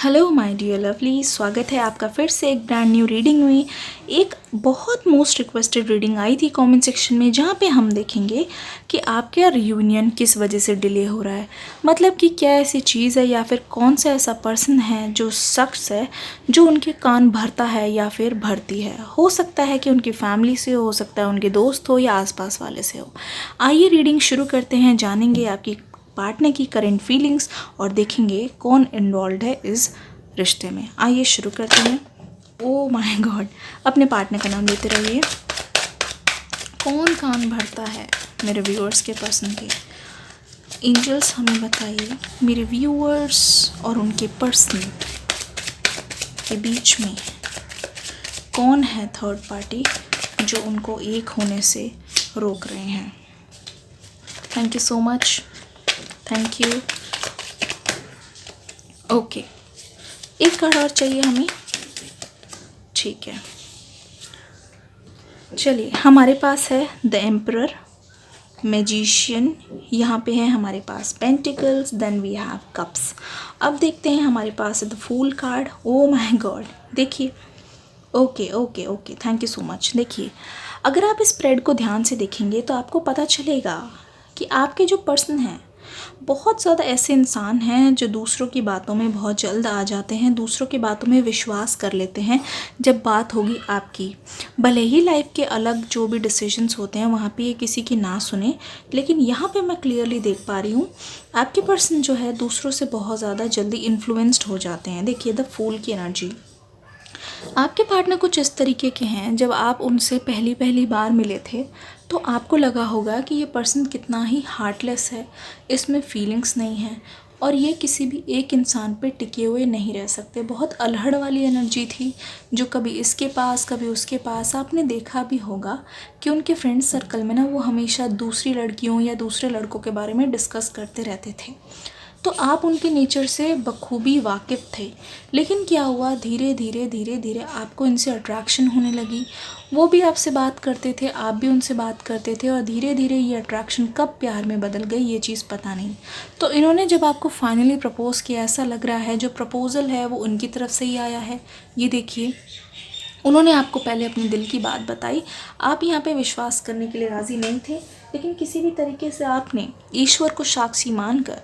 Hello my dear lovely, स्वागत है आपका फिर से एक ब्रांड न्यू रीडिंग में। एक बहुत मोस्ट रिक्वेस्टेड रीडिंग आई थी कमेंट सेक्शन में, जहाँ पे हम देखेंगे कि आपका रियूनियन किस वजह से डिले हो रहा है। मतलब कि क्या ऐसी चीज़ है या फिर कौन सा ऐसा पर्सन है जो शख्स है जो उनके कान भरता है या फिर भरती है। हो सकता है कि उनकी फैमिली से हो सकता है उनके दोस्त हो या आसपास वाले से हो। आइए रीडिंग शुरू करते हैं, जानेंगे आपकी पार्टनर की करेंट फीलिंग्स और देखेंगे कौन इन्वॉल्व है इस रिश्ते में। आइए शुरू करते हैं। ओ माय गॉड, अपने पार्टनर का नाम लेते रहिए। कौन कान भरता है मेरे व्यूअर्स के पर्सन के? एंजल्स हमें बताइए मेरे व्यूअर्स और उनके पर्सन के बीच में कौन है थर्ड पार्टी जो उनको एक होने से रोक रहे हैं। Thank you so much, thank you. Okay, एक कार्ड और चाहिए हमें। ठीक है, चलिए हमारे पास है द एम्परर, मैजिशियन, यहाँ पे है हमारे पास pentacles, then we have cups. अब देखते हैं हमारे पास है the fool card. Oh my god, देखिए। Okay okay okay, thank you so much. देखिए, अगर आप इस स्प्रेड को ध्यान से देखेंगे तो आपको पता चलेगा कि आपके जो पर्सन हैं बहुत ज़्यादा ऐसे इंसान हैं जो दूसरों की बातों में बहुत जल्द आ जाते हैं, दूसरों की बातों में विश्वास कर लेते हैं जब बात होगी आपकी। भले ही लाइफ के अलग जो भी डिसीजंस होते हैं वहाँ पे ये किसी की ना सुने, लेकिन यहाँ पे मैं क्लियरली देख पा रही हूँ आपके पर्सन जो है दूसरों से बहुत ज़्यादा जल्दी इन्फ्लुएंस्ड हो जाते हैं। देखिए द फूल की एनर्जी, आपके पार्टनर कुछ इस तरीके के हैं, जब आप उनसे पहली बार मिले थे तो आपको लगा होगा कि ये पर्सन कितना ही हार्टलेस है, इसमें फीलिंग्स नहीं है और ये किसी भी एक इंसान पे टिके हुए नहीं रह सकते। बहुत अल्हड़ वाली एनर्जी थी जो कभी इसके पास कभी उसके पास। आपने देखा भी होगा कि उनके फ्रेंड सर्कल में ना वो हमेशा दूसरी लड़कियों या दूसरे लड़कों के बारे में डिस्कस करते रहते थे, तो आप उनके नेचर से बखूबी वाकिफ़ थे। लेकिन क्या हुआ, धीरे धीरे धीरे धीरे आपको इनसे अट्रैक्शन होने लगी। वो भी आपसे बात करते थे, आप भी उनसे बात करते थे और धीरे धीरे ये अट्रैक्शन कब प्यार में बदल गई ये चीज़ पता नहीं। तो इन्होंने जब आपको फाइनली प्रपोज़ किया, ऐसा लग रहा है जो प्रपोज़ल है वो उनकी तरफ से ही आया है। ये देखिए, उन्होंने आपको पहले अपने दिल की बात बताई, आप यहाँ पे विश्वास करने के लिए राज़ी नहीं थे, लेकिन किसी भी तरीके से आपने ईश्वर को साक्षी मानकर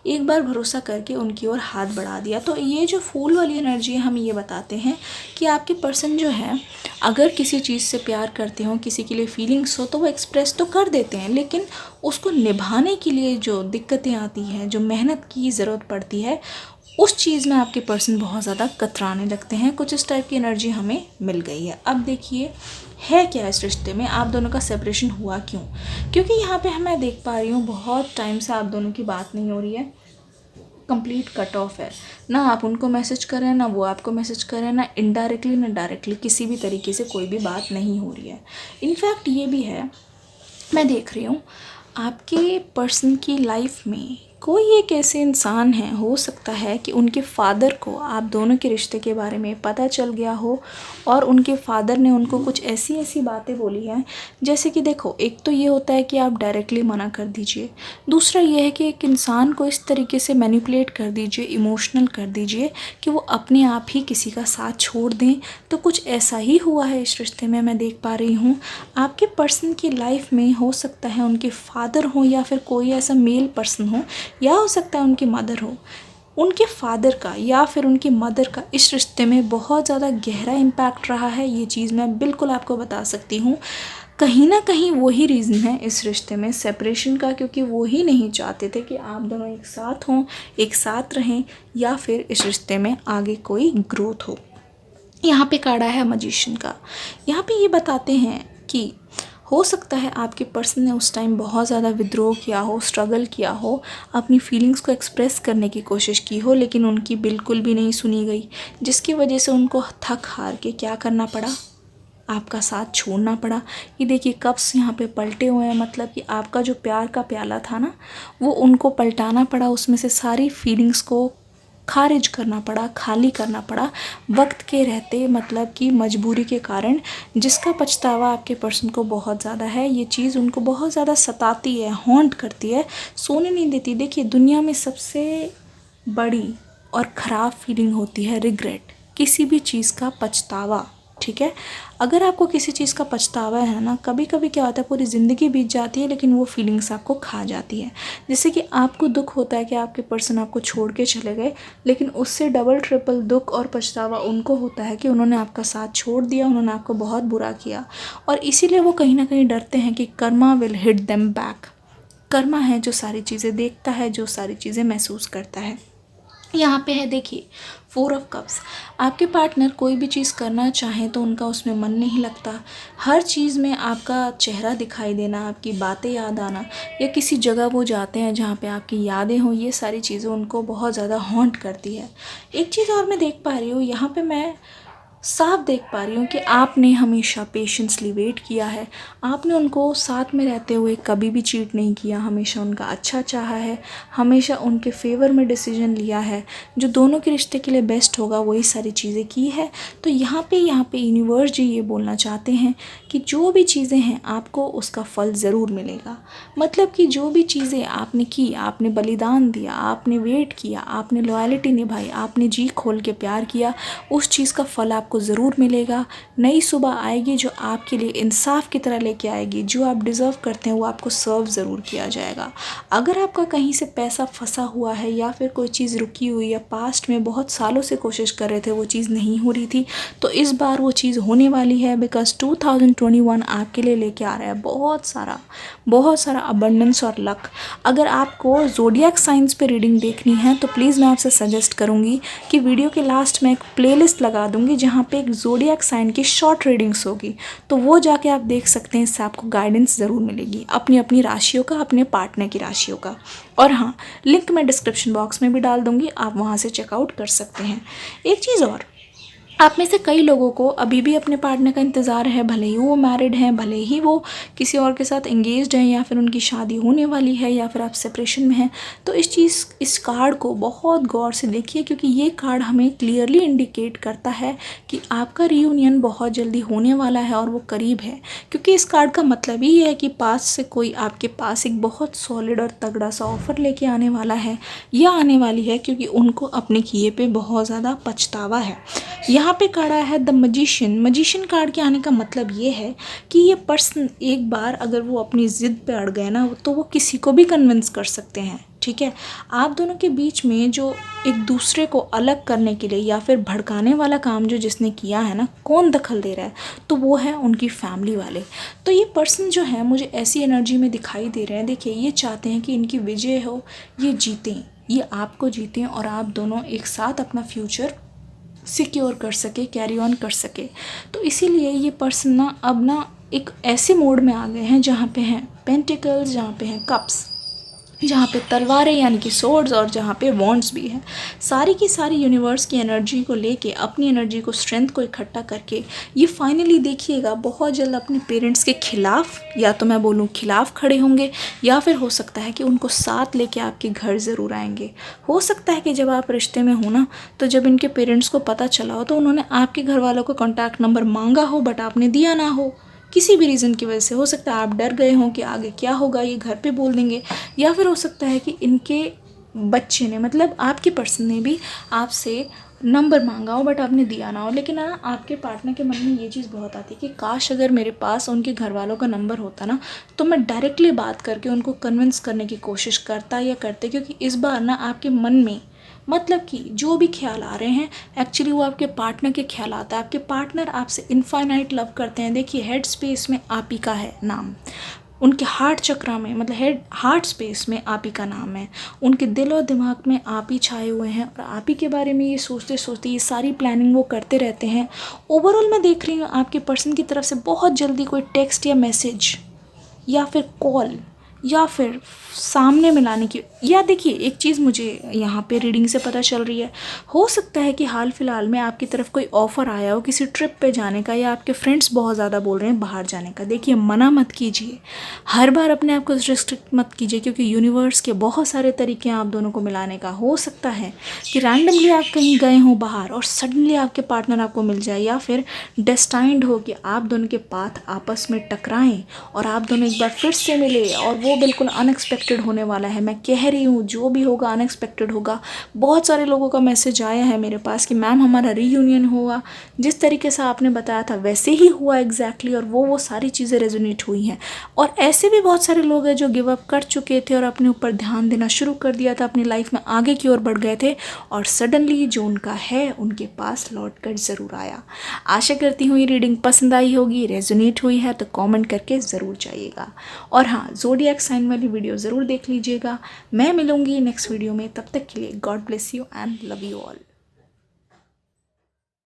एक बार भरोसा करके उनकी ओर हाथ बढ़ा दिया। तो ये जो फूल वाली एनर्जी है हम ये बताते हैं कि आपके पर्सन जो है अगर किसी चीज़ से प्यार करते हो, किसी के लिए फीलिंग्स हो, तो वो एक्सप्रेस तो कर देते हैं, लेकिन उसको निभाने के लिए जो दिक्कतें आती हैं, जो मेहनत की ज़रूरत पड़ती है, उस चीज़ में आपके पर्सन बहुत ज़्यादा कतराने लगते हैं। कुछ इस टाइप की एनर्जी हमें मिल गई है। अब देखिए है क्या इस रिश्ते में, आप दोनों का सेपरेशन हुआ क्यों? क्योंकि यहाँ पे मैं देख पा रही हूँ बहुत टाइम से आप दोनों की बात नहीं हो रही है, कंप्लीट कट ऑफ है। ना आप उनको मैसेज कर रहे हैं, ना वो आपको मैसेज कर रहे हैं, ना इनडायरेक्टली ना डायरेक्टली किसी भी तरीके से कोई भी बात नहीं हो रही है। इनफैक्ट ये भी है, मैं देख रही हूँ आपके पर्सन की लाइफ में कोई एक ऐसे इंसान है, हो सकता है कि उनके फादर को आप दोनों के रिश्ते के बारे में पता चल गया हो और उनके फादर ने उनको कुछ ऐसी ऐसी बातें बोली हैं, जैसे कि देखो, एक तो ये होता है कि आप डायरेक्टली मना कर दीजिए, दूसरा ये है कि एक इंसान को इस तरीके से मैनिपुलेट कर दीजिए, इमोशनल कर दीजिए कि वो अपने आप ही किसी का साथ छोड़ दें। तो कुछ ऐसा ही हुआ है इस रिश्ते में, मैं देख पा रही हूँ। आपके पर्सन की लाइफ में हो सकता है उनके फादर हो या फिर कोई ऐसा मेल पर्सन हो, या हो सकता है उनकी मदर हो। उनके फादर का या फिर उनकी मदर का इस रिश्ते में बहुत ज़्यादा गहरा इम्पैक्ट रहा है, ये चीज़ मैं बिल्कुल आपको बता सकती हूँ। कहीं ना कहीं वही रीज़न है इस रिश्ते में सेपरेशन का, क्योंकि वो ही नहीं चाहते थे कि आप दोनों एक साथ हों, एक साथ रहें, या फिर इस रिश्ते में आगे कोई ग्रोथ हो। यहाँ पे कार्ड आया है मैजिशियन का। यहाँ पे ये बताते हैं कि हो सकता है आपके पर्सन ने उस टाइम बहुत ज़्यादा विद्रोह किया हो, स्ट्रगल किया हो, अपनी फीलिंग्स को एक्सप्रेस करने की कोशिश की हो, लेकिन उनकी बिल्कुल भी नहीं सुनी गई, जिसकी वजह से उनको थक हार के क्या करना पड़ा, आपका साथ छोड़ना पड़ा। ये देखिए कप्स यहाँ पे पलटे हुए हैं, मतलब कि आपका जो प्यार का प्याला था ना, वो उनको पलटाना पड़ा, उसमें से सारी फीलिंग्स को खारिज करना पड़ा, खाली करना पड़ा वक्त के रहते, मतलब कि मजबूरी के कारण, जिसका पछतावा आपके पर्सन को बहुत ज़्यादा है। ये चीज़ उनको बहुत ज़्यादा सताती है, हॉन्ट करती है, सोने नहीं देती। देखिए दुनिया में सबसे बड़ी और ख़राब फीलिंग होती है रिग्रेट, किसी भी चीज़ का पछतावा, ठीक है। अगर आपको किसी चीज़ का पछतावा है ना, कभी कभी क्या होता है पूरी ज़िंदगी बीत जाती है लेकिन वो फीलिंग्स आपको खा जाती है। जैसे कि आपको दुख होता है कि आपके पर्सन आपको छोड़ के चले गए, लेकिन उससे डबल ट्रिपल दुख और पछतावा उनको होता है कि उन्होंने आपका साथ छोड़ दिया, उन्होंने आपको बहुत बुरा किया, और इसीलिए वो कहीं ना कहीं डरते हैं कि Karma will hit them back. Karma है जो सारी चीज़ें देखता है, जो सारी चीज़ें महसूस करता है। यहाँ पे है देखिए 4 ऑफ कप्स। आपके पार्टनर कोई भी चीज़ करना चाहें तो उनका उसमें मन नहीं लगता। हर चीज़ में आपका चेहरा दिखाई देना, आपकी बातें याद आना, या किसी जगह वो जाते हैं जहाँ पे आपकी यादें हों, ये सारी चीज़ें उनको बहुत ज़्यादा हॉन्ट करती है। एक चीज़ और मैं देख पा रही हूँ यहाँ पे, मैं साफ देख पा रही हूँ कि आपने हमेशा पेशेंसली वेट किया है। आपने उनको साथ में रहते हुए कभी भी चीट नहीं किया, हमेशा उनका अच्छा चाहा है, हमेशा उनके फेवर में डिसीजन लिया है, जो दोनों के रिश्ते के लिए बेस्ट होगा वही सारी चीज़ें की है। तो यहाँ पे यूनिवर्स जी ये बोलना चाहते हैं कि जो भी चीज़ें हैं आपको उसका फल ज़रूर मिलेगा। मतलब कि जो भी चीज़ें आपने की, आपने बलिदान दिया, आपने वेट किया, आपने लॉयल्टी निभाई, आपने जी खोल के प्यार किया, उस चीज़ का फल आपको ज़रूर मिलेगा। नई सुबह आएगी जो आपके लिए इंसाफ की तरह लेके आएगी, जो आप डिज़र्व करते हैं वो आपको सर्व ज़रूर किया जाएगा। अगर आपका कहीं से पैसा फंसा हुआ है या फिर कोई चीज़ रुकी हुई है, पास्ट में बहुत सालों से कोशिश कर रहे थे वो चीज़ नहीं हो रही थी, तो इस बार वो चीज़ होने वाली है। बिकॉज 2021 आपके लिए लेके आ रहा है बहुत सारा अबंडेंस और लक। अगर आपको ज़ोडिएक साइंस पे रीडिंग देखनी है तो प्लीज़ मैं आपसे सजेस्ट करूँगी कि वीडियो के लास्ट में एक प्लेलिस्ट लगा दूँगी जहाँ पे एक ज़ोडिएक साइन की शॉर्ट रीडिंग्स होगी, तो वो जाके आप देख सकते हैं। इससे आपको गाइडेंस ज़रूर मिलेगी अपनी अपनी राशियों का, अपने पार्टनर की राशियों का। और हाँ, लिंक मैं डिस्क्रिप्शन बॉक्स में भी डाल दूँगी, आप वहाँ से चेकआउट कर सकते हैं। एक चीज़ और, आप में से कई लोगों को अभी भी अपने पार्टनर का इंतज़ार है, भले ही वो मैरिड हैं, भले ही वो किसी और के साथ एंगेज्ड हैं, या फिर उनकी शादी होने वाली है, या फिर आप सेपरेशन में हैं। तो इस कार्ड को बहुत गौर से देखिए, क्योंकि ये कार्ड हमें क्लियरली इंडिकेट करता है कि आपका रियूनियन बहुत जल्दी होने वाला है और वो करीब है। क्योंकि इस कार्ड का मतलब ही है कि पास से कोई आपके पास एक बहुत सॉलिड और तगड़ा सा ऑफ़र लेके आने वाला है या आने वाली है, क्योंकि उनको अपने किए पे बहुत ज़्यादा पछतावा है। यहाँ पे कार्ड आया है द मजिशियन कार्ड के आने का मतलब ये है कि ये पर्सन एक बार अगर वो अपनी ज़िद पे अड़ गए ना, तो वो किसी को भी कन्विंस कर सकते हैं, ठीक है। आप दोनों के बीच में जो एक दूसरे को अलग करने के लिए या फिर भड़काने वाला काम जो जिसने किया है ना, कौन दखल दे रहा है, तो वो है उनकी फैमिली वाले। तो ये पर्सन जो है मुझे ऐसी एनर्जी में दिखाई दे रहे हैं। देखिए, ये चाहते हैं कि इनकी विजय हो, ये जीतें, ये आपको जीतें और आप दोनों एक साथ अपना फ्यूचर सिक्योर कर सके, कैरी ऑन कर सके। तो इसीलिए ये पर्सन ना अब ना एक ऐसे मोड में आ गए हैं जहाँ पे हैं पेंटिकल्स, जहाँ पे हैं कप्स, जहाँ पे तलवारें यानी कि सोर्ड्स, और जहाँ पे वॉन्ड्स भी हैं। सारी की सारी यूनिवर्स की एनर्जी को लेके, अपनी एनर्जी को, स्ट्रेंथ को इकट्ठा करके ये फाइनली देखिएगा बहुत जल्द अपने पेरेंट्स के खिलाफ, या तो मैं बोलूँ खिलाफ खड़े होंगे, या फिर हो सकता है कि उनको साथ लेके आपके घर ज़रूर आएंगे। हो सकता है कि जब आप रिश्ते में हो ना, तो जब इनके पेरेंट्स को पता चला हो तो उन्होंने आपके घर वालों का कॉन्टैक्ट नंबर मांगा हो, बट आपने दिया ना हो, किसी भी रीज़न की वजह से। हो सकता है आप डर गए हों कि आगे क्या होगा, ये घर पे बोल देंगे, या फिर हो सकता है कि इनके बच्चे ने, मतलब आपके पर्सन ने भी आपसे नंबर मांगा हो बट आपने दिया ना हो। लेकिन ना आपके पार्टनर के मन में ये चीज़ बहुत आती है कि काश अगर मेरे पास उनके घर वालों का नंबर होता ना, तो मैं डायरेक्टली बात करके उनको कन्विंस करने की कोशिश करता या करते। क्योंकि इस बार ना आपके मन में, मतलब कि जो भी ख्याल आ रहे हैं एक्चुअली वो आपके पार्टनर के ख्याल आता है। आपके पार्टनर आपसे इनफाइनाइट लव करते हैं। देखिए, हेड स्पेस में आप ही का है नाम, उनके हार्ट चक्रा में, मतलब हार्ट स्पेस में आप ही का नाम है, उनके दिल और दिमाग में आप ही छाए हुए हैं, और आप ही के बारे में ये सोचते सोचते ये सारी प्लानिंग वो करते रहते हैं। ओवरऑल मैं देख रही हूँ आपके पर्सन की तरफ से बहुत जल्दी कोई टेक्स्ट या मैसेज या फिर कॉल या फिर सामने मिलाने की, या देखिए एक चीज़ मुझे यहाँ पे रीडिंग से पता चल रही है, हो सकता है कि हाल फिलहाल में आपकी तरफ कोई ऑफ़र आया हो किसी ट्रिप पे जाने का, या आपके फ्रेंड्स बहुत ज़्यादा बोल रहे हैं बाहर जाने का। देखिए, मना मत कीजिए, हर बार अपने आप को रिस्ट्रिक्ट मत कीजिए, क्योंकि यूनिवर्स के बहुत सारे तरीके हैं आप दोनों को मिलाने का। हो सकता है कि रैंडमली आप कहीं गए हों बाहर और सडनली आपके पार्टनर आपको मिल जाए, या फिर डेस्टाइंड हो कि आप दोनों के पाथ आपस में टकराएं और आप दोनों एक बार फिर से मिले और वो वो बिल्कुल अनएक्सपेक्टेड होने वाला है। मैं कह रही हूँ जो भी होगा अनएक्सपेक्टेड होगा। बहुत सारे लोगों का मैसेज आया है मेरे पास कि मैम हमारा रीयूनियन हुआ, जिस तरीके से आपने बताया था वैसे ही हुआ एग्जैक्टली, और वो सारी चीज़ें रेजोनेट हुई हैं। और ऐसे भी बहुत सारे लोग हैं जो गिव अप कर चुके थे और अपने ऊपर ध्यान देना शुरू कर दिया था, अपनी लाइफ में आगे की ओर बढ़ गए थे, और सडनली जो उनका है उनके पास लौट कर ज़रूर आया। आशा करती हूँ ये रीडिंग पसंद आई होगी, रेजोनेट हुई है तो कमेंट करके ज़रूर जाइएगा। और हाँ, ज़ोडिएक साइन वाली वीडियो ज़रूर देख लीजिएगा। मैं मिलूँगी नेक्स्ट वीडियो में, तब तक के लिए God bless you and love you all.